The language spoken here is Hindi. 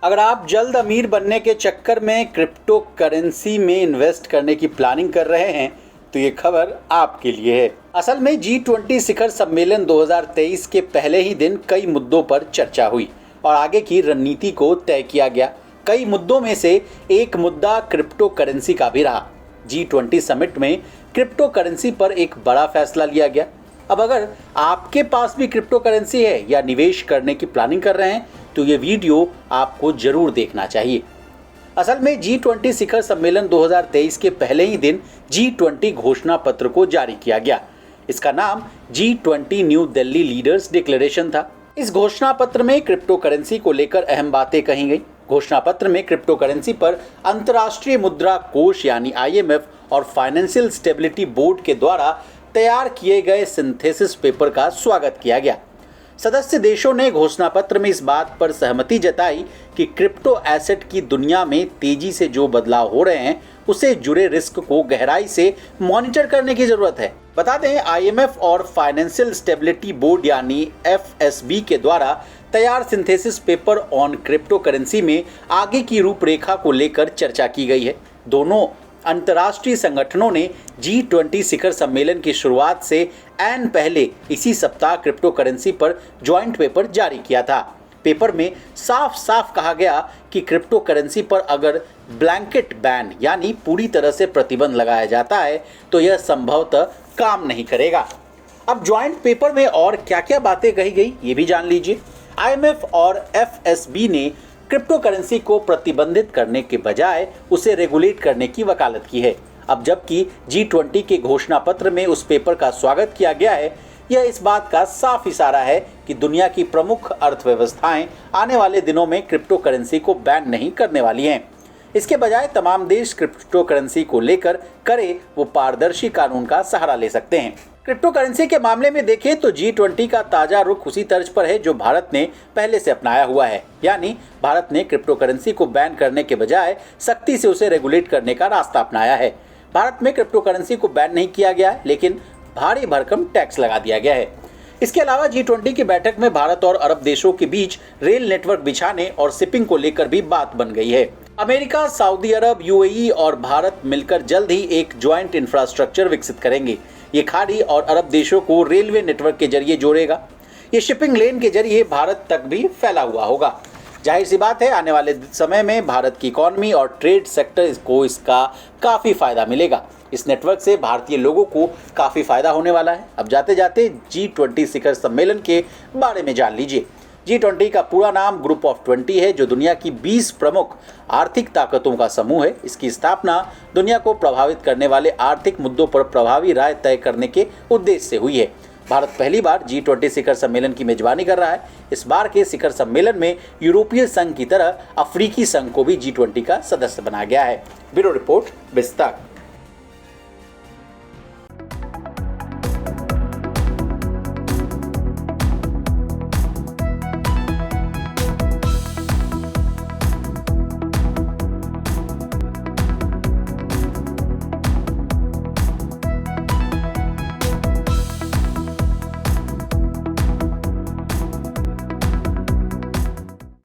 अगर आप जल्द अमीर बनने के चक्कर में क्रिप्टो करेंसी में इन्वेस्ट करने की प्लानिंग कर रहे हैं तो ये खबर आपके लिए है। असल में G20 शिखर सम्मेलन 2023 के पहले ही दिन कई मुद्दों पर चर्चा हुई और आगे की रणनीति को तय किया गया। कई मुद्दों में से एक मुद्दा क्रिप्टो करेंसी का भी रहा। G20 समिट में क्रिप्टो करेंसी पर एक बड़ा फैसला लिया गया। अब अगर आपके पास भी क्रिप्टो करेंसी है या निवेश करने की प्लानिंग कर रहे हैं तो ये वीडियो आपको जरूर देखना चाहिए। असल में G20 शिखर सम्मेलन 2023 के पहले ही दिन G20 घोषणा पत्र को जारी किया गया। इसका नाम G20 new Delhi leaders declaration था। इस घोषणा पत्र में क्रिप्टो करेंसी को लेकर अहम बातें कही गई। घोषणा पत्र में क्रिप्टो करेंसी पर अंतर्राष्ट्रीय मुद्रा कोष यानी IMF और फाइनेंशियल स्टेबिलिटी बोर्ड के द्वारा तैयार किए गए सिंथेसिस पेपर का स्वागत किया गया। सदस्य देशों ने घोषणा पत्र में इस बात पर सहमति जताई कि क्रिप्टो एसेट की दुनिया में तेजी से जो बदलाव हो रहे हैं उससे जुड़े रिस्क को गहराई से मॉनिटर करने की जरूरत है। बता दें, IMF और फाइनेंशियल स्टेबिलिटी बोर्ड यानी FSB के द्वारा तैयार synthesis paper on crypto currency में आगे की रूपरेखा को लेकर चर्चा की गई है। दोनों अंतर्राष्ट्रीय संगठनों ने G20 शिखर सम्मेलन की शुरुआत से ऐन पहले इसी सप्ताह क्रिप्टो करेंसी पर ज्वाइंट पेपर जारी किया था। पेपर में साफ साफ कहा गया कि क्रिप्टो करेंसी पर अगर ब्लैंकेट बैन यानी पूरी तरह से प्रतिबंध लगाया जाता है तो यह संभवतः काम नहीं करेगा। अब ज्वाइंट पेपर में और क्या क्या बातें कही गई ये भी जान लीजिए। IMF और FSB ने क्रिप्टो करेंसी को प्रतिबंधित करने के बजाय उसे रेगुलेट करने की वकालत की है। अब जबकि G20 के घोषणा पत्र में उस पेपर का स्वागत किया गया है, यह इस बात का साफ इशारा है कि दुनिया की प्रमुख अर्थव्यवस्थाएं आने वाले दिनों में क्रिप्टो करेंसी को बैन नहीं करने वाली हैं। इसके बजाय तमाम देश क्रिप्टो करेंसी को लेकर करे वो पारदर्शी कानून का सहारा ले सकते हैं। क्रिप्टो करेंसी के मामले में देखें तो G20 का ताजा रुख उसी तर्ज पर है जो भारत ने पहले से अपनाया हुआ है, यानी भारत ने क्रिप्टो करेंसी को बैन करने के बजाय सख्ती से उसे रेगुलेट करने का रास्ता अपनाया है। भारत में क्रिप्टो करेंसी को बैन नहीं किया गया है, लेकिन भारी भरकम टैक्स लगा दिया गया है। इसके अलावा G20 की बैठक में भारत और अरब देशों के बीच रेल नेटवर्क बिछाने और शिपिंग को लेकर भी बात बन गई है। अमेरिका, सऊदी अरब, UAE और भारत मिलकर जल्द ही एक ज्वाइंट इंफ्रास्ट्रक्चर विकसित करेंगे। ये खाड़ी और अरब देशों को रेलवे नेटवर्क के जरिए जोड़ेगा। ये शिपिंग लेन के जरिए भारत तक भी फैला हुआ होगा। जाहिर सी बात है, आने वाले समय में भारत की इकॉनमी और ट्रेड सेक्टर को इसका काफ़ी फायदा मिलेगा। इस नेटवर्क से भारतीय लोगों को काफ़ी फायदा होने वाला है। अब जाते जाते G20 शिखर सम्मेलन के बारे में जान लीजिए। G20 का पूरा नाम ग्रुप ऑफ 20 है, जो दुनिया की 20 प्रमुख आर्थिक ताकतों का समूह है। इसकी स्थापना दुनिया को प्रभावित करने वाले आर्थिक मुद्दों पर प्रभावी राय तय करने के उद्देश्य से हुई है। भारत पहली बार G20 शिखर सम्मेलन की मेजबानी कर रहा है। इस बार के शिखर सम्मेलन में यूरोपीय संघ की तरह अफ्रीकी संघ को भी G20 का सदस्य बनाया गया है। ब्यूरो रिपोर्ट, विस्तार।